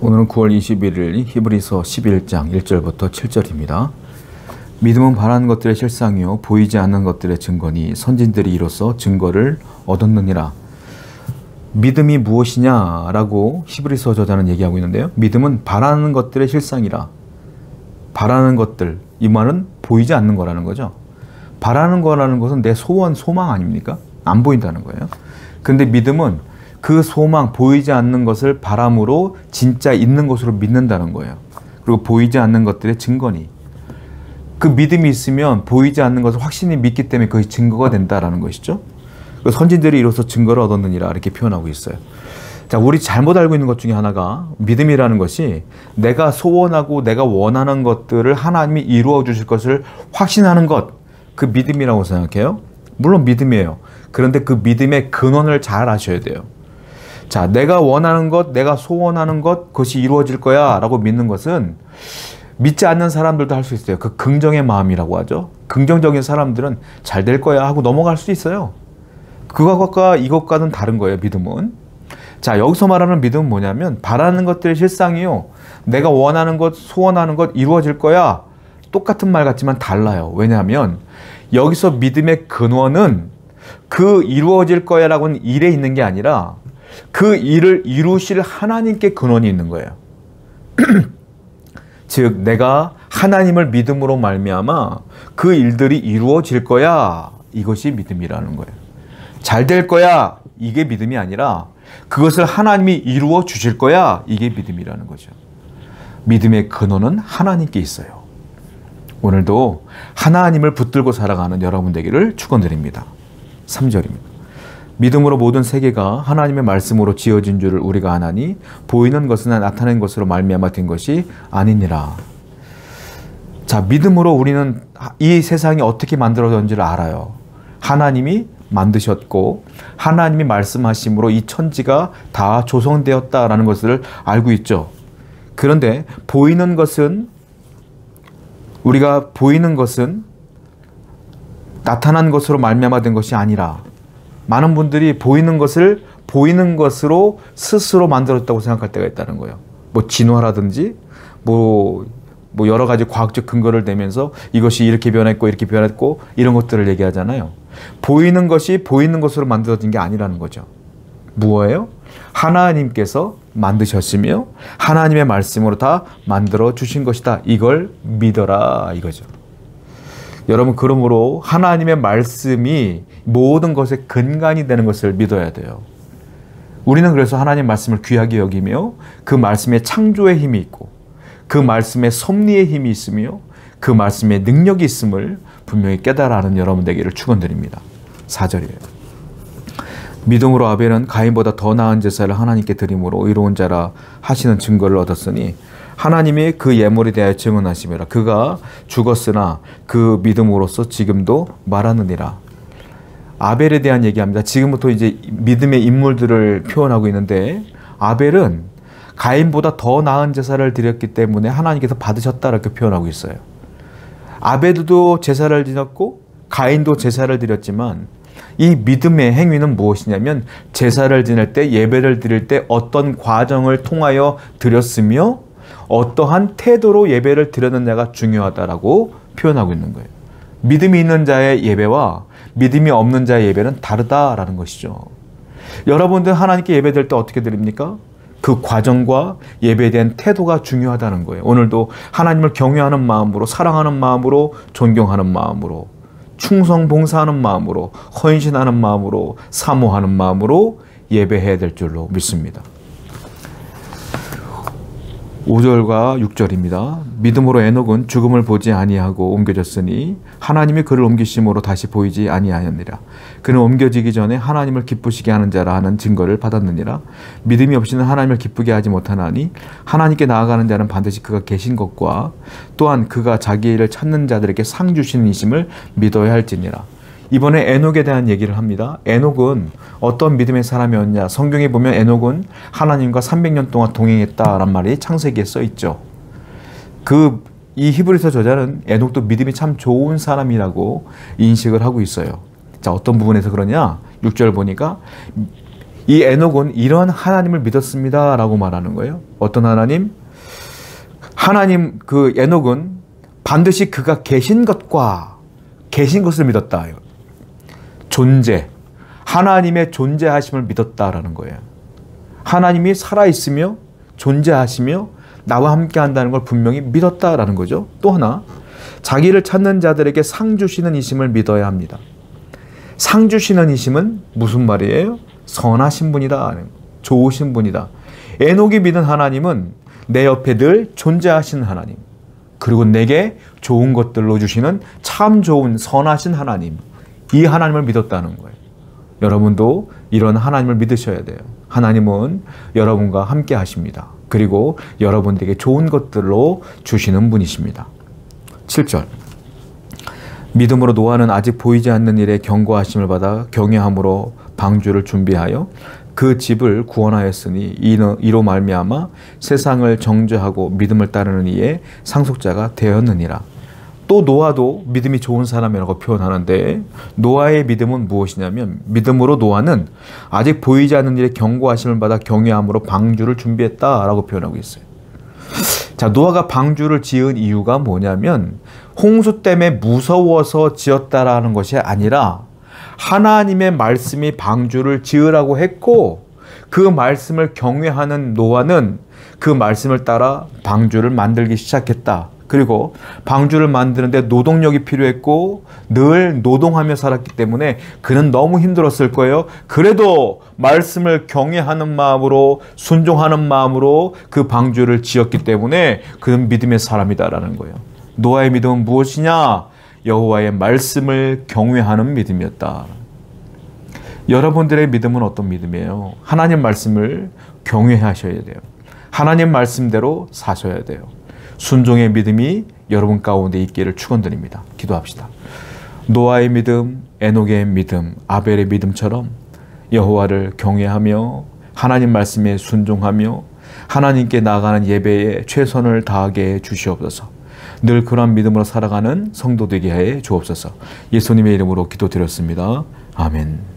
오늘은 9월 21일 히브리서 11장 1절부터 7절입니다. 믿음은 바라는 것들의 실상이요 보이지 않는 것들의 증거니 선진들이 이로써 증거를 얻었느니라. 믿음이 무엇이냐라고 히브리서 저자는 얘기하고 있는데요. 믿음은 바라는 것들의 실상이라. 바라는 것들, 이 말은 보이지 않는 거라는 거죠. 바라는 거라는 것은 내 소원, 소망 아닙니까? 안 보인다는 거예요. 근데 믿음은 그 소망, 보이지 않는 것을 바람으로 진짜 있는 것으로 믿는다는 거예요. 그리고 보이지 않는 것들의 증거니. 그 믿음이 있으면 보이지 않는 것을 확신히 믿기 때문에 그것이 증거가 된다라는 것이죠. 선진들이 이로써 증거를 얻었느니라 이렇게 표현하고 있어요. 자, 우리 잘못 알고 있는 것 중에 하나가 믿음이라는 것이 내가 소원하고 내가 원하는 것들을 하나님이 이루어 주실 것을 확신하는 것, 그 믿음이라고 생각해요. 물론 믿음이에요. 그런데 그 믿음의 근원을 잘 아셔야 돼요. 자, 내가 원하는 것, 내가 소원하는 것, 그것이 이루어질 거야 라고 믿는 것은 믿지 않는 사람들도 할 수 있어요. 그 긍정의 마음이라고 하죠. 긍정적인 사람들은 잘 될 거야 하고 넘어갈 수 있어요. 그것과 이것과는 다른 거예요, 믿음은. 자, 여기서 말하는 믿음은 뭐냐면 바라는 것들의 실상이요. 내가 원하는 것, 소원하는 것 이루어질 거야. 똑같은 말 같지만 달라요. 왜냐하면 여기서 믿음의 근원은 그 이루어질 거야 라고는 일에 있는 게 아니라 그 일을 이루실 하나님께 근원이 있는 거예요. 즉 내가 하나님을 믿음으로 말미암아 그 일들이 이루어질 거야. 이것이 믿음이라는 거예요. 잘 될 거야. 이게 믿음이 아니라 그것을 하나님이 이루어 주실 거야. 이게 믿음이라는 거죠. 믿음의 근원은 하나님께 있어요. 오늘도 하나님을 붙들고 살아가는 여러분 되기를 축원드립니다. 3절입니다. 믿음으로 모든 세계가 하나님의 말씀으로 지어진 줄을 우리가 아나니 보이는 것은 나타낸 것으로 말미암아 된 것이 아니니라. 자, 믿음으로 우리는 이 세상이 어떻게 만들어졌는지를 알아요. 하나님이 만드셨고 하나님이 말씀하심으로 이 천지가 다 조성되었다라는 것을 알고 있죠. 그런데 보이는 것은 우리가 보이는 것은 나타난 것으로 말미암아 된 것이 아니라 많은 분들이 보이는 것을 보이는 것으로 스스로 만들었다고 생각할 때가 있다는 거예요. 뭐 진화라든지 뭐 여러 가지 과학적 근거를 대면서 이것이 이렇게 변했고 이렇게 변했고 이런 것들을 얘기하잖아요. 보이는 것이 보이는 것으로 만들어진 게 아니라는 거죠. 무엇이에요? 하나님께서 만드셨으며 하나님의 말씀으로 다 만들어 주신 것이다. 이걸 믿어라 이거죠. 여러분, 그러므로 하나님의 말씀이 모든 것의 근간이 되는 것을 믿어야 돼요. 우리는 그래서 하나님 말씀을 귀하게 여기며 그 말씀에 창조의 힘이 있고 그 말씀에 섭리의 힘이 있으며 그 말씀에 능력이 있음을 분명히 깨달아 하는 여러분 되기를 축원드립니다. 4절이에요. 믿음으로 아벨은 가인보다 더 나은 제사를 하나님께 드림으로 의로운 자라 하시는 증거를 얻었으니 하나님이 그 예물에 대하여 증언하시며 그가 죽었으나 그 믿음으로써 지금도 말하느니라. 아벨에 대한 얘기합니다. 지금부터 이제 믿음의 인물들을 표현하고 있는데 아벨은 가인보다 더 나은 제사를 드렸기 때문에 하나님께서 받으셨다 이렇게 표현하고 있어요. 아벨도 제사를 드렸고 가인도 제사를 드렸지만 이 믿음의 행위는 무엇이냐면 제사를 지낼 때 예배를 드릴 때 어떤 과정을 통하여 드렸으며 어떠한 태도로 예배를 드렸느냐가 중요하다라고 표현하고 있는 거예요. 믿음이 있는 자의 예배와 믿음이 없는 자의 예배는 다르다라는 것이죠. 여러분들 하나님께 예배드릴 때 어떻게 드립니까? 그 과정과 예배에 대한 태도가 중요하다는 거예요. 오늘도 하나님을 경외하는 마음으로, 사랑하는 마음으로, 존경하는 마음으로, 충성 봉사하는 마음으로, 헌신하는 마음으로, 사모하는 마음으로 예배해야 될 줄로 믿습니다. 5절과 6절입니다. 믿음으로 에녹은 죽음을 보지 아니하고 옮겨졌으니 하나님이 그를 옮기심으로 다시 보이지 아니하였느니라. 그는 옮겨지기 전에 하나님을 기쁘시게 하는 자라 하는 증거를 받았느니라. 믿음이 없이는 하나님을 기쁘게 하지 못하나니 하나님께 나아가는 자는 반드시 그가 계신 것과 또한 그가 자기 일을 찾는 자들에게 상 주시는 이심을 믿어야 할지니라. 이번에 에녹에 대한 얘기를 합니다. 에녹은 어떤 믿음의 사람이었냐. 성경에 보면 에녹은 하나님과 300년 동안 동행했다라는 말이 창세기에 써 있죠. 이 히브리서 저자는 에녹도 믿음이 참 좋은 사람이라고 인식을 하고 있어요. 자, 어떤 부분에서 그러냐. 6절 보니까 이 에녹은 이런 하나님을 믿었습니다 라고 말하는 거예요. 어떤 하나님? 하나님, 그 에녹은 반드시 그가 계신 것을 믿었다. 존재, 하나님의 존재하심을 믿었다라는 거예요. 하나님이 살아있으며 존재하시며 나와 함께 한다는 걸 분명히 믿었다라는 거죠. 또 하나, 자기를 찾는 자들에게 상 주시는 이심을 믿어야 합니다. 상 주시는 이심은 무슨 말이에요? 선하신 분이다. 좋으신 분이다. 에녹이 믿은 하나님은 내 옆에 늘 존재하시는 하나님, 그리고 내게 좋은 것들로 주시는 참 좋은 선하신 하나님, 이 하나님을 믿었다는 거예요. 여러분도 이런 하나님을 믿으셔야 돼요. 하나님은 여러분과 함께 하십니다. 그리고 여러분들에게 좋은 것들로 주시는 분이십니다. 7절, 믿음으로 노아는 아직 보이지 않는 일에 경고하심을 받아 경외함으로 방주를 준비하여 그 집을 구원하였으니 이로 말미암아 세상을 정죄하고 믿음을 따르는 이의 상속자가 되었느니라. 또 노아도 믿음이 좋은 사람이라고 표현하는데, 노아의 믿음은 무엇이냐면, 믿음으로 노아는 아직 보이지 않는 일에 경고하심을 받아 경외함으로 방주를 준비했다라고 표현하고 있어요. 자, 노아가 방주를 지은 이유가 뭐냐면 홍수 때문에 무서워서 지었다라는 것이 아니라 하나님의 말씀이 방주를 지으라고 했고, 그 말씀을 경외하는 노아는 그 말씀을 따라 방주를 만들기 시작했다. 그리고 방주를 만드는데 노동력이 필요했고 늘 노동하며 살았기 때문에 그는 너무 힘들었을 거예요. 그래도 말씀을 경외하는 마음으로, 순종하는 마음으로 그 방주를 지었기 때문에 그는 믿음의 사람이다라는 거예요. 노아의 믿음은 무엇이냐? 여호와의 말씀을 경외하는 믿음이었다. 여러분들의 믿음은 어떤 믿음이에요? 하나님 말씀을 경외하셔야 돼요. 하나님 말씀대로 사셔야 돼요. 순종의 믿음이 여러분 가운데 있기를 축원드립니다. 기도합시다. 노아의 믿음, 에녹의 믿음, 아벨의 믿음처럼 여호와를 경외하며 하나님 말씀에 순종하며 하나님께 나아가는 예배에 최선을 다하게 해 주시옵소서. 늘 그런 믿음으로 살아가는 성도 되게 해 주옵소서. 예수님의 이름으로 기도드렸습니다. 아멘.